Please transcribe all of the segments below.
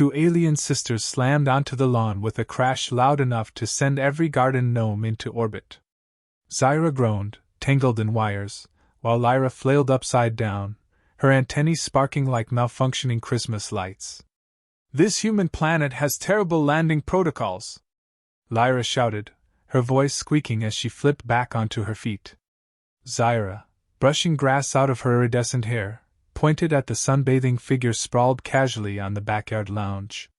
two alien sisters slammed onto the lawn with a crash loud enough to send every garden gnome into orbit. Zyra groaned, tangled in wires, while Lyra flailed upside down, her antennae sparking like malfunctioning Christmas lights. "This human planet has terrible landing protocols," Lyra shouted, her voice squeaking as she flipped back onto her feet. Zyra, brushing grass out of her iridescent hair, pointed at the sunbathing figure sprawled casually on the backyard lounge.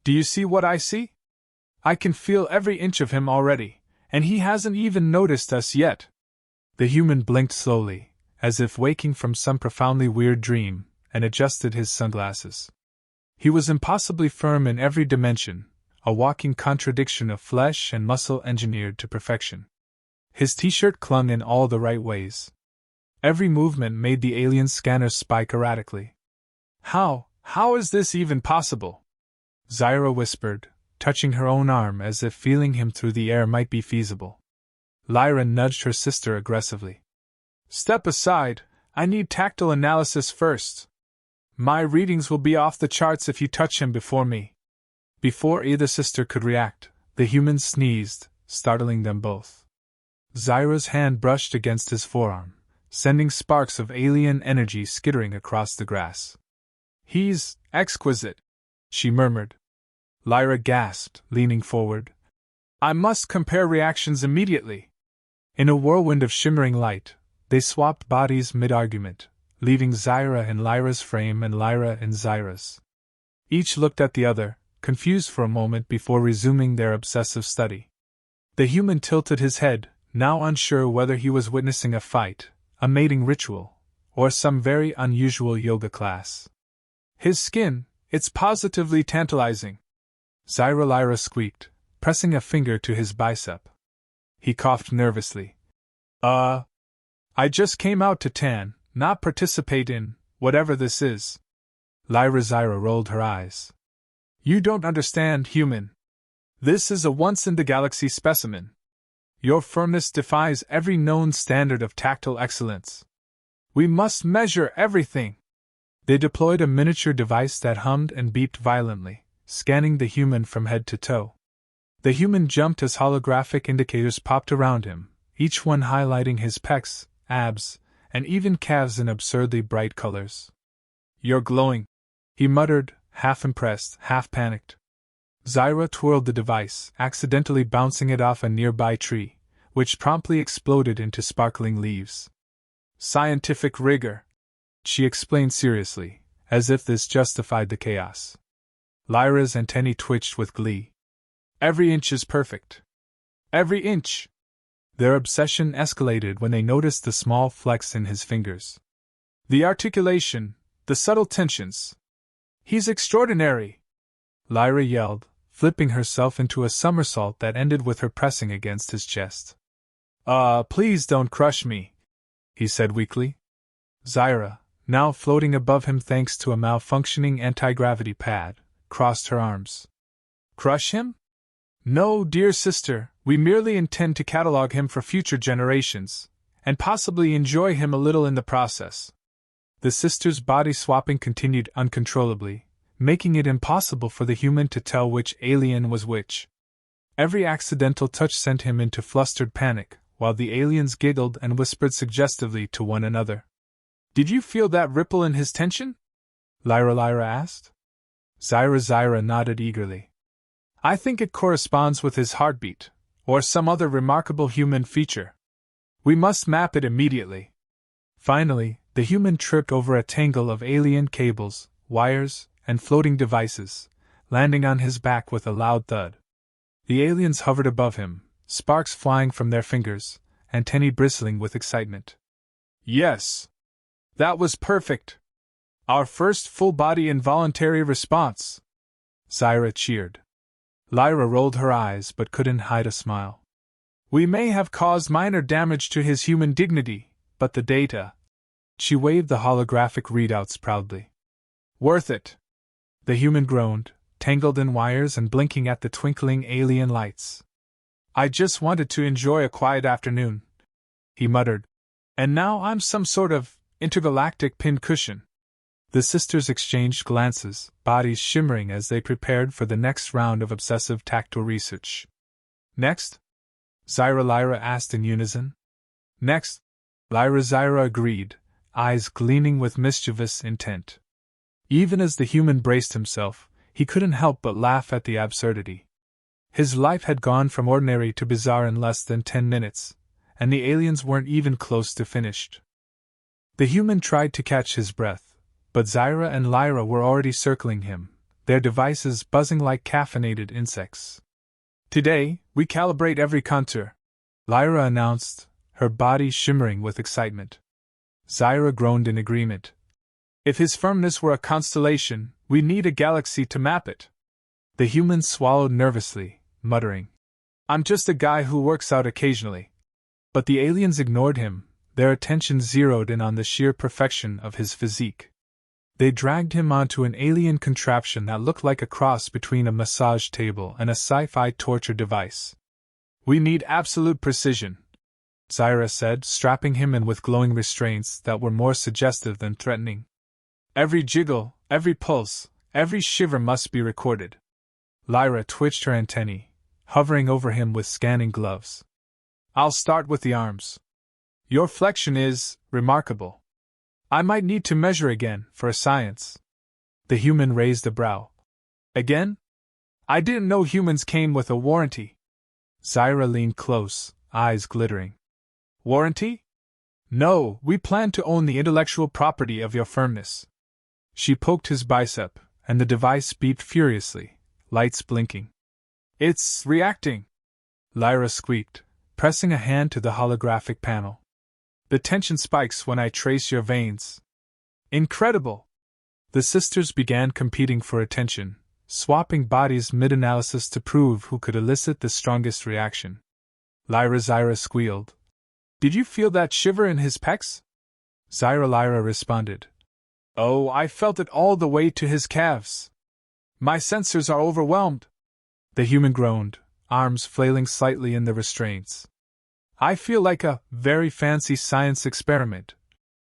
"Do you see what I see? I can feel every inch of him already, and he hasn't even noticed us yet." The human blinked slowly, as if waking from some profoundly weird dream, and adjusted his sunglasses. He was impossibly firm in every dimension, a walking contradiction of flesh and muscle engineered to perfection. His t-shirt clung in all the right ways. Every movement made the alien scanner spike erratically. How is this even possible?" Zyra whispered, touching her own arm as if feeling him through the air might be feasible. Lyra nudged her sister aggressively. "Step aside, I need tactile analysis first. My readings will be off the charts if you touch him before me." Before either sister could react, the human sneezed, startling them both. Zyra's hand brushed against his forearm, sending sparks of alien energy skittering across the grass. "He's exquisite," she murmured. Lyra gasped, leaning forward. "I must compare reactions immediately." In a whirlwind of shimmering light, they swapped bodies mid-argument, leaving Zyra in Lyra's frame and Lyra in Zyra's. Each looked at the other, confused for a moment before resuming their obsessive study. The human tilted his head, now unsure whether he was witnessing a fight, a mating ritual, or some very unusual yoga class. "His skin, it's positively tantalizing," Lyra squeaked, pressing a finger to his bicep. He coughed nervously. I just came out to tan, not participate in, whatever this is." Zyra rolled her eyes. "You don't understand, human. This is a once-in-the-galaxy specimen. Your firmness defies every known standard of tactile excellence. We must measure everything." They deployed a miniature device that hummed and beeped violently, scanning the human from head to toe. The human jumped as holographic indicators popped around him, each one highlighting his pecs, abs, and even calves in absurdly bright colors. "You're glowing," he muttered, half impressed, half panicked. Zyra twirled the device, accidentally bouncing it off a nearby tree, which promptly exploded into sparkling leaves. "Scientific rigor," she explained seriously, as if this justified the chaos. Lyra's antennae twitched with glee. "Every inch is perfect. Every inch!" Their obsession escalated when they noticed the small flecks in his fingers. "The articulation, the subtle tensions. He's extraordinary!" Lyra yelled, flipping herself into a somersault that ended with her pressing against his chest. Please don't crush me," he said weakly. Zyra, now floating above him thanks to a malfunctioning anti-gravity pad, crossed her arms. "Crush him? No, dear sister, we merely intend to catalog him for future generations, and possibly enjoy him a little in the process." The sisters' body swapping continued uncontrollably, making it impossible for the human to tell which alien was which. Every accidental touch sent him into flustered panic, while the aliens giggled and whispered suggestively to one another. "Did you feel that ripple in his tension?" Lyra asked. Zyra nodded eagerly. "I think it corresponds with his heartbeat, or some other remarkable human feature. We must map it immediately." Finally, the human tripped over a tangle of alien cables, wires, and floating devices, landing on his back with a loud thud. The aliens hovered above him, sparks flying from their fingers, antennae bristling with excitement. "Yes! That was perfect! Our first full-body involuntary response!" Zyra cheered. Lyra rolled her eyes but couldn't hide a smile. "We may have caused minor damage to his human dignity, but the data..." She waved the holographic readouts proudly. "Worth it!" The human groaned, tangled in wires and blinking at the twinkling alien lights. "I just wanted to enjoy a quiet afternoon," he muttered. "And now I'm some sort of intergalactic pincushion." The sisters exchanged glances, bodies shimmering as they prepared for the next round of obsessive tactile research. Next? Lyra asked in unison. Next, Lyra agreed, eyes gleaming with mischievous intent. Even as the human braced himself, he couldn't help but laugh at the absurdity. His life had gone from ordinary to bizarre in less than 10 minutes, and the aliens weren't even close to finished. The human tried to catch his breath, but Zyra and Lyra were already circling him, their devices buzzing like caffeinated insects. Today, we calibrate every contour, Lyra announced, her body shimmering with excitement. Zyra groaned in agreement. If his firmness were a constellation, we need a galaxy to map it. The human swallowed nervously, muttering, I'm just a guy who works out occasionally. But the aliens ignored him, their attention zeroed in on the sheer perfection of his physique. They dragged him onto an alien contraption that looked like a cross between a massage table and a sci-fi torture device. We need absolute precision, Zyra said, strapping him in with glowing restraints that were more suggestive than threatening. Every jiggle, every pulse, every shiver must be recorded. Lyra twitched her antennae, hovering over him with scanning gloves. I'll start with the arms. Your flexion is remarkable. I might need to measure again, for science. The human raised a brow. Again? I didn't know humans came with a warranty. Zyra leaned close, eyes glittering. Warranty? No, we plan to own the intellectual property of your firmness. She poked his bicep, and the device beeped furiously, lights blinking. It's reacting, Lyra squeaked, pressing a hand to the holographic panel. The tension spikes when I trace your veins. Incredible! The sisters began competing for attention, swapping bodies mid-analysis to prove who could elicit the strongest reaction. Zyra squealed. Did you feel that shiver in his pecs? Lyra responded. Oh, I felt it all the way to his calves. My sensors are overwhelmed. The human groaned, arms flailing slightly in the restraints. I feel like a very fancy science experiment,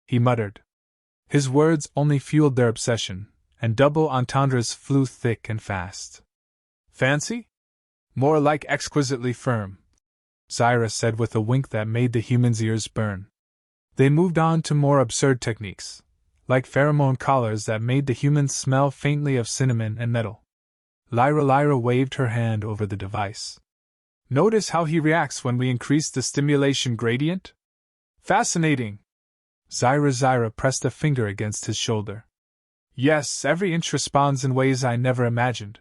he muttered. His words only fueled their obsession, and double entendres flew thick and fast. Fancy? More like exquisitely firm, Zyra said with a wink that made the human's ears burn. They moved on to more absurd techniques, like pheromone collars that made the humans smell faintly of cinnamon and metal. Lyra waved her hand over the device. Notice how he reacts when we increase the stimulation gradient? Fascinating! Zyra pressed a finger against his shoulder. Yes, every inch responds in ways I never imagined.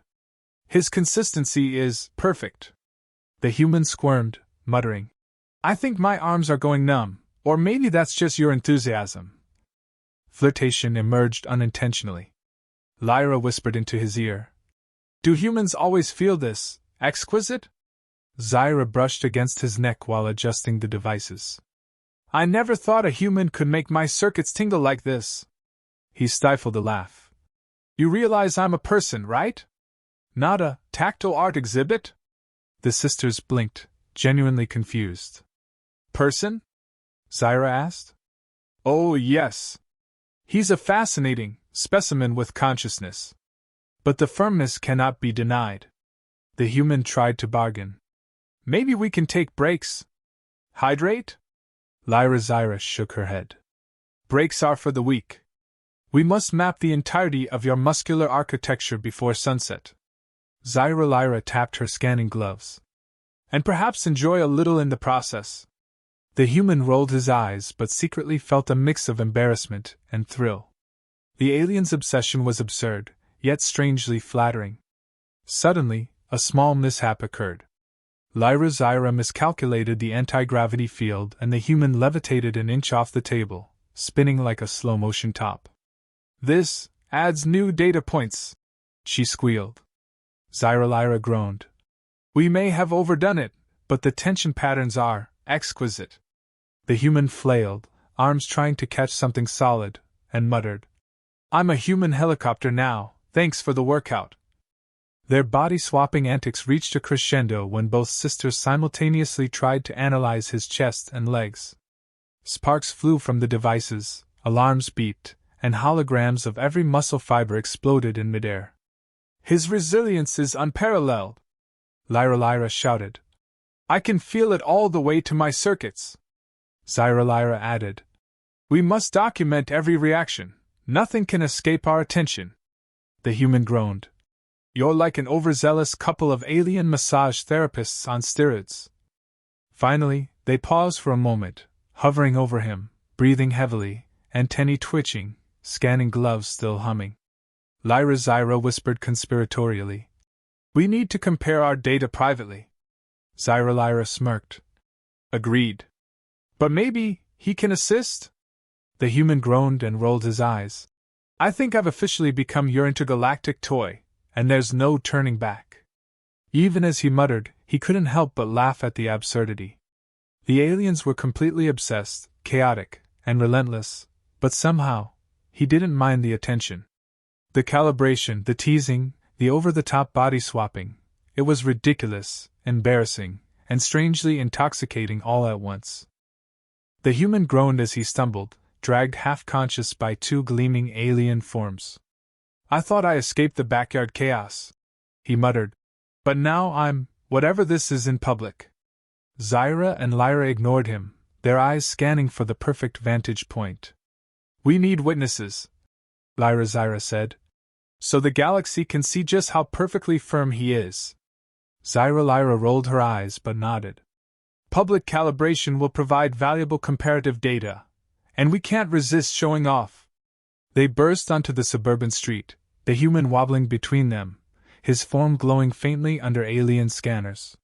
His consistency is perfect. The human squirmed, muttering. I think my arms are going numb, or maybe that's just your enthusiasm. Flirtation emerged unintentionally. Lyra whispered into his ear. Do humans always feel this, exquisite? Zyra brushed against his neck while adjusting the devices. I never thought a human could make my circuits tingle like this. He stifled a laugh. You realize I'm a person, right? Not a tactile art exhibit? The sisters blinked, genuinely confused. Person? Zyra asked. Oh, yes. He's a fascinating specimen with consciousness. But the firmness cannot be denied. The human tried to bargain. Maybe we can take breaks. Hydrate? Zyra shook her head. Breaks are for the weak. We must map the entirety of your muscular architecture before sunset. Lyra tapped her scanning gloves. And perhaps enjoy a little in the process. The human rolled his eyes but secretly felt a mix of embarrassment and thrill. The alien's obsession was absurd, yet strangely flattering. Suddenly, a small mishap occurred. Zyra miscalculated the anti-gravity field and the human levitated an inch off the table, spinning like a slow-motion top. This adds new data points, she squealed. Lyra groaned. We may have overdone it, but the tension patterns are exquisite. The human flailed, arms trying to catch something solid, and muttered. I'm a human helicopter now, thanks for the workout. Their body-swapping antics reached a crescendo when both sisters simultaneously tried to analyze his chest and legs. Sparks flew from the devices, alarms beeped, and holograms of every muscle fiber exploded in midair. "His resilience is unparalleled," Lyra shouted. "I can feel it all the way to my circuits." Lyra added, "We must document every reaction. Nothing can escape our attention." The human groaned. "You're like an overzealous couple of alien massage therapists on steroids." Finally, they paused for a moment, hovering over him, breathing heavily, antennae twitching, scanning gloves still humming. Lyra whispered conspiratorially, "We need to compare our data privately." Lyra smirked. "Agreed. But maybe he can assist?" The human groaned and rolled his eyes. "I think I've officially become your intergalactic toy, and there's no turning back." Even as he muttered, he couldn't help but laugh at the absurdity. The aliens were completely obsessed, chaotic, and relentless, but somehow, he didn't mind the attention. The calibration, the teasing, the over-the-top body swapping, it was ridiculous, embarrassing, and strangely intoxicating all at once. The human groaned as he stumbled, dragged half-conscious by two gleaming alien forms. "I thought I escaped the backyard chaos," he muttered. "But now I'm, whatever this is in public." Zyra and Lyra ignored him, their eyes scanning for the perfect vantage point. "We need witnesses," Zyra said, "so the galaxy can see just how perfectly firm he is." Lyra rolled her eyes but nodded. "Public calibration will provide valuable comparative data, and we can't resist showing off." They burst onto the suburban street, the human wobbling between them, his form glowing faintly under alien scanners.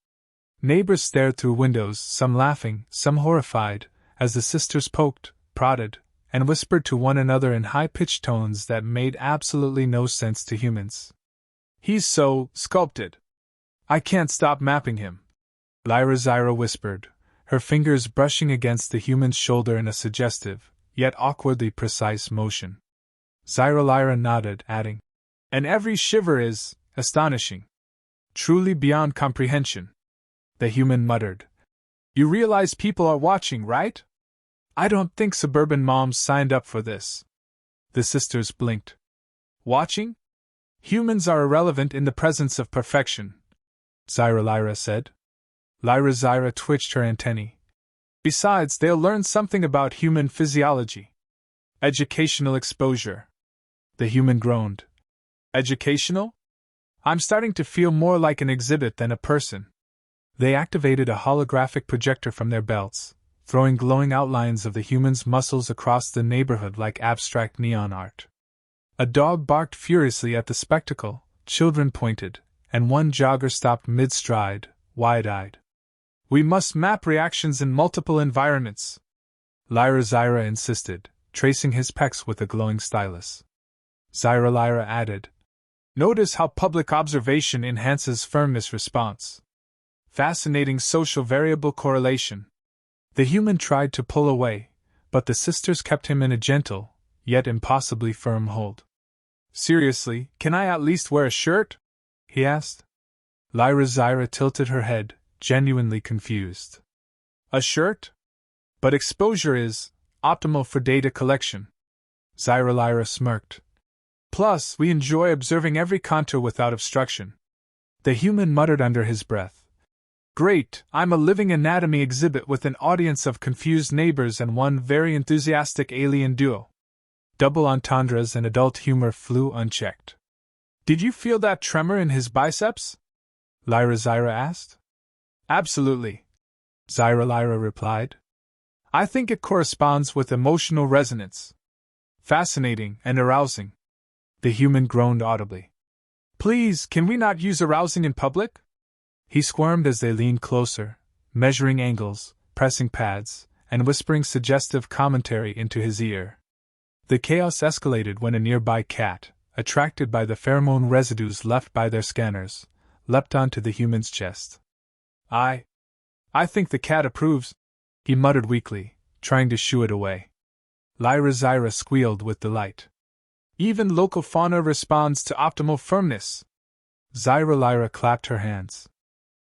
Neighbors stared through windows, some laughing, some horrified, as the sisters poked, prodded, and whispered to one another in high-pitched tones that made absolutely no sense to humans. "He's so sculpted. I can't stop mapping him," Zyra whispered, her fingers brushing against the human's shoulder in a suggestive, yet awkwardly precise motion. Lyra nodded, adding, "And every shiver is astonishing. Truly beyond comprehension." The human muttered, "You realize people are watching, right? I don't think suburban moms signed up for this." The sisters blinked. "Watching? Humans are irrelevant in the presence of perfection," Lyra said. Zyra twitched her antennae. "Besides, they'll learn something about human physiology. Educational exposure." The human groaned. "Educational? I'm starting to feel more like an exhibit than a person." They activated a holographic projector from their belts, throwing glowing outlines of the human's muscles across the neighborhood like abstract neon art. A dog barked furiously at the spectacle, children pointed, and one jogger stopped mid-stride, wide-eyed. "We must map reactions in multiple environments," Zyra insisted, tracing his pecs with a glowing stylus. Lyra added, "Notice how public observation enhances firmness response. Fascinating social variable correlation." The human tried to pull away, but the sisters kept him in a gentle, yet impossibly firm hold. "Seriously, can I at least wear a shirt?" he asked. Zyra tilted her head, genuinely confused. "A shirt? But exposure is optimal for data collection." Lyra smirked. "Plus, we enjoy observing every contour without obstruction." The human muttered under his breath, "Great, I'm a living anatomy exhibit with an audience of confused neighbors and one very enthusiastic alien duo." Double entendres and adult humor flew unchecked. "Did you feel that tremor in his biceps?" Zyra asked. "Absolutely," Lyra replied. "I think it corresponds with emotional resonance. Fascinating and arousing." The human groaned audibly. "Please, can we not use arousing in public?" He squirmed as they leaned closer, measuring angles, pressing pads, and whispering suggestive commentary into his ear. The chaos escalated when a nearby cat, attracted by the pheromone residues left by their scanners, leapt onto the human's chest. I think the cat approves," he muttered weakly, trying to shoo it away. Zyra squealed with delight. "Even local fauna responds to optimal firmness." Lyra clapped her hands.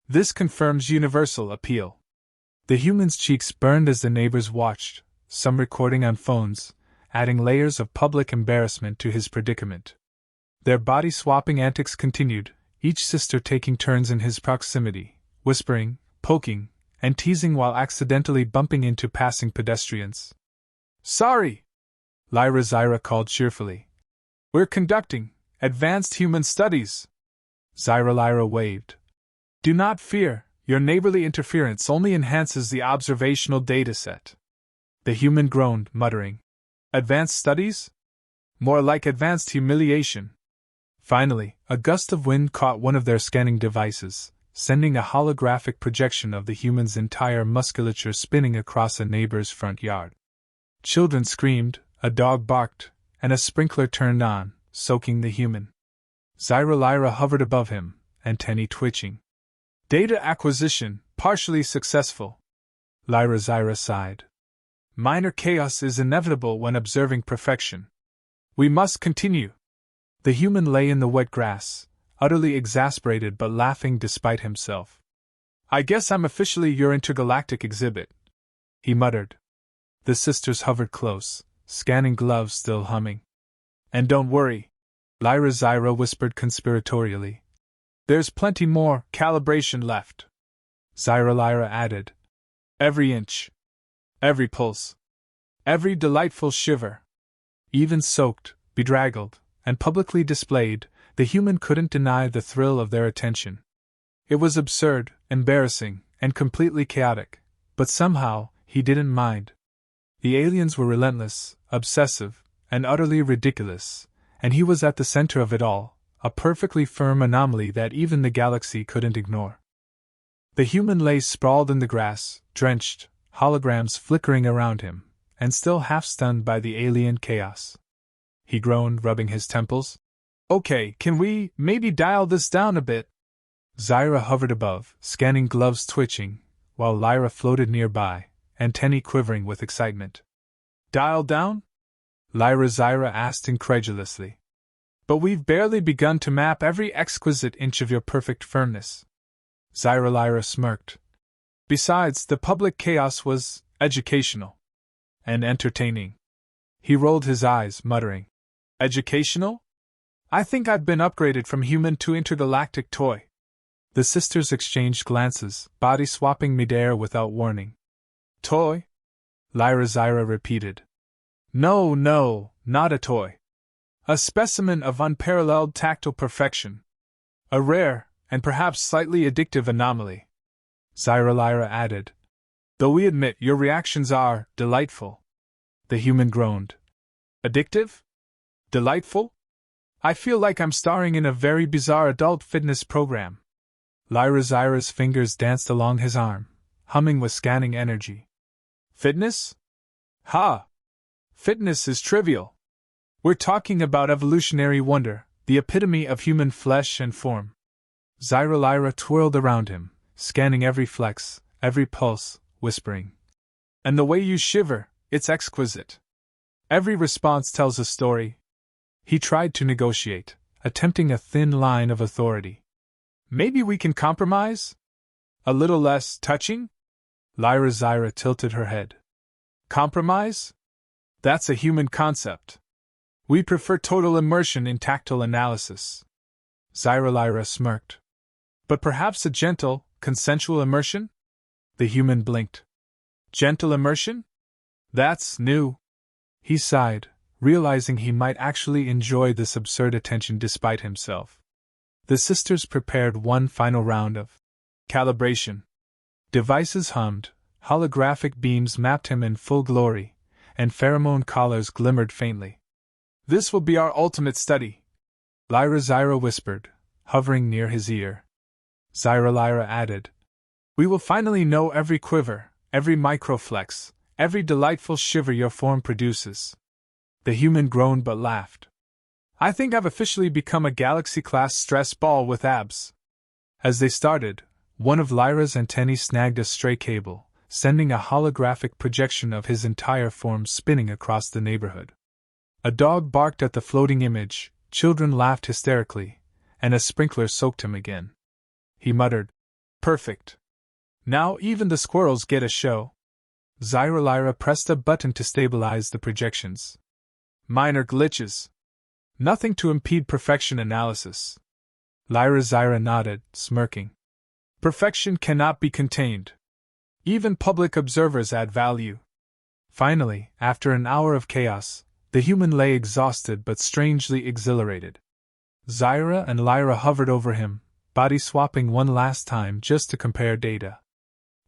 "This confirms universal appeal." The human's cheeks burned as the neighbors watched, some recording on phones, adding layers of public embarrassment to his predicament. Their body-swapping antics continued, each sister taking turns in his proximity, whispering, poking, and teasing while accidentally bumping into passing pedestrians. "Sorry!" Lyra Zyra called cheerfully. "We're conducting advanced human studies." Zyra Lyra waved. "Do not fear, your neighborly interference only enhances the observational dataset." The human groaned, muttering, "Advanced studies? More like advanced humiliation." Finally, a gust of wind caught one of their scanning devices, sending a holographic projection of the human's entire musculature spinning across a neighbor's front yard. Children screamed, a dog barked, and a sprinkler turned on, soaking the human. Zyra Lyra hovered above him, antennae twitching. "Data acquisition, partially successful." Lyra Zyra sighed. "Minor chaos is inevitable when observing perfection. We must continue." The human lay in the wet grass, utterly exasperated but laughing despite himself. "I guess I'm officially your intergalactic exhibit," he muttered. The sisters hovered close, scanning gloves still humming. "And don't worry," Lyra Zyra whispered conspiratorially. "There's plenty more calibration left." Zyra Lyra added, "Every inch, every pulse, every delightful shiver." Even soaked, bedraggled, and publicly displayed, the human couldn't deny the thrill of their attention. It was absurd, embarrassing, and completely chaotic, but somehow, he didn't mind. The aliens were relentless, obsessive, and utterly ridiculous, and he was at the center of it all, a perfectly firm anomaly that even the galaxy couldn't ignore. The human lay sprawled in the grass, drenched, holograms flickering around him, and still half-stunned by the alien chaos. He groaned, rubbing his temples. "Okay, can we maybe dial this down a bit?" Zyra hovered above, scanning gloves twitching, while Lyra floated nearby, antennae quivering with excitement. "Dial down?" Lyra Zyra asked incredulously. "But we've barely begun to map every exquisite inch of your perfect firmness." Zyra Lyra smirked. "Besides, the public chaos was educational. And entertaining." He rolled his eyes, muttering, "Educational? I think I've been upgraded from human to intergalactic toy." The sisters exchanged glances, body swapping midair without warning. "Toy?" Lyra Zyra repeated. "No, not a toy. A specimen of unparalleled tactile perfection. A rare, and perhaps slightly addictive anomaly," Zyra Lyra added. "Though we admit your reactions are delightful." The human groaned. "Addictive? Delightful? I feel like I'm starring in a very bizarre adult fitness program." Lyra Zyra's fingers danced along his arm, humming with scanning energy. "Fitness? Ha! Fitness is trivial. We're talking about evolutionary wonder, the epitome of human flesh and form." Zyra Lyra twirled around him, scanning every flex, every pulse, whispering. "And the way you shiver, it's exquisite. Every response tells a story." He tried to negotiate, attempting a thin line of authority. "Maybe we can compromise? A little less touching?" Lyra Zyra tilted her head. "Compromise? That's a human concept. We prefer total immersion in tactile analysis." Zyra Lyra smirked. "But perhaps a gentle, consensual immersion?" The human blinked. "Gentle immersion? That's new." He sighed, realizing he might actually enjoy this absurd attention despite himself. The sisters prepared one final round of calibration. Devices hummed, holographic beams mapped him in full glory, and pheromone collars glimmered faintly. "This will be our ultimate study," Lyra Zyra whispered, hovering near his ear. Zyra Lyra added, "We will finally know every quiver, every microflex, every delightful shiver your form produces." The human groaned but laughed. "I think I've officially become a galaxy-class stress ball with abs." As they started, one of Lyra's antennae snagged a stray cable, sending a holographic projection of his entire form spinning across the neighborhood. A dog barked at the floating image, children laughed hysterically, and a sprinkler soaked him again. He muttered, "Perfect. Now even the squirrels get a show." Zyra Lyra pressed a button to stabilize the projections. Minor glitches. Nothing to impede perfection analysis. Lyra Zyra nodded, smirking. Perfection cannot be contained. Even public observers add value. Finally, after an hour of chaos, the human lay exhausted but strangely exhilarated. Zyra and Lyra hovered over him, body swapping one last time just to compare data.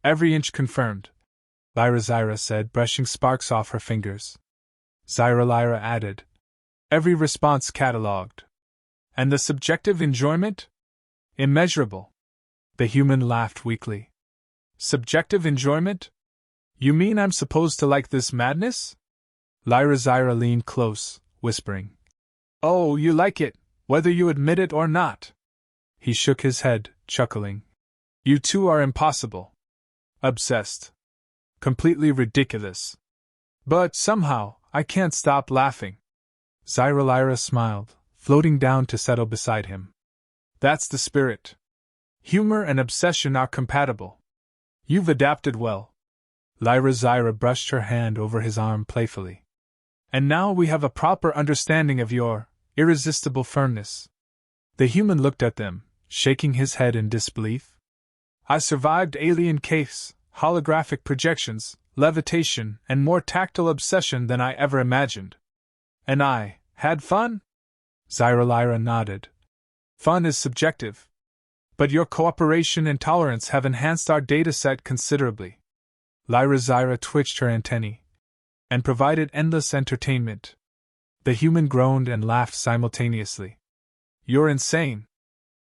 Every inch confirmed, Lyra Zyra said, brushing sparks off her fingers. Lyra added. Every response catalogued. And the subjective enjoyment? Immeasurable. The human laughed weakly. Subjective enjoyment? You mean I'm supposed to like this madness? Lyra Zyra leaned close, whispering. Oh, you like it, whether you admit it or not. He shook his head, chuckling. You two are impossible. Obsessed. Completely ridiculous. But somehow, I can't stop laughing. Lyra smiled, floating down to settle beside him. That's the spirit. Humor and obsession are compatible. You've adapted well. Lyra Zyra brushed her hand over his arm playfully. And now we have a proper understanding of your irresistible firmness. The human looked at them, shaking his head in disbelief. I survived alien caves, holographic projections, levitation, and more tactile obsession than I ever imagined. And I had fun? Lyra nodded. Fun is subjective. But your cooperation and tolerance have enhanced our dataset considerably. Lyra Zyra twitched her antennae. And provided endless entertainment. The human groaned and laughed simultaneously. You're insane.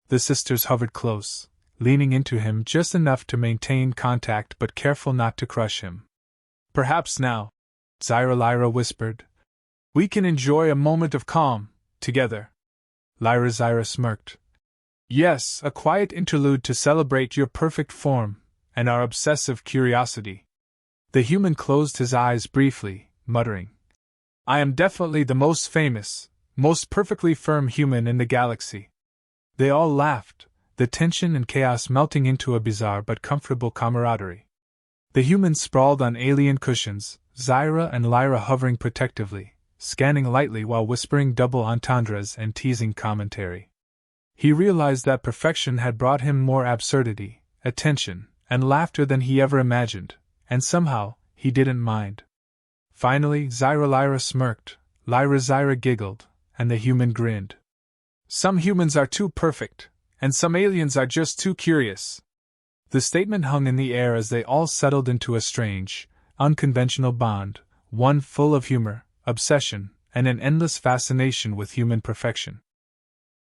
The sisters hovered close, leaning into him just enough to maintain contact but careful not to crush him. Perhaps now, Lyra whispered, we can enjoy a moment of calm, together. Lyra Zyra smirked. Yes, a quiet interlude to celebrate your perfect form, and our obsessive curiosity. The human closed his eyes briefly, muttering. I am definitely the most famous, most perfectly firm human in the galaxy. They all laughed, the tension and chaos melting into a bizarre but comfortable camaraderie. The human sprawled on alien cushions, Zyra and Lyra hovering protectively, scanning lightly while whispering double entendres and teasing commentary. He realized that perfection had brought him more absurdity, attention, and laughter than he ever imagined, and somehow, he didn't mind. Finally, Lyra smirked, Lyra Zyra giggled, and the human grinned. Some humans are too perfect, and some aliens are just too curious. The statement hung in the air as they all settled into a strange, unconventional bond, one full of humor, obsession, and an endless fascination with human perfection.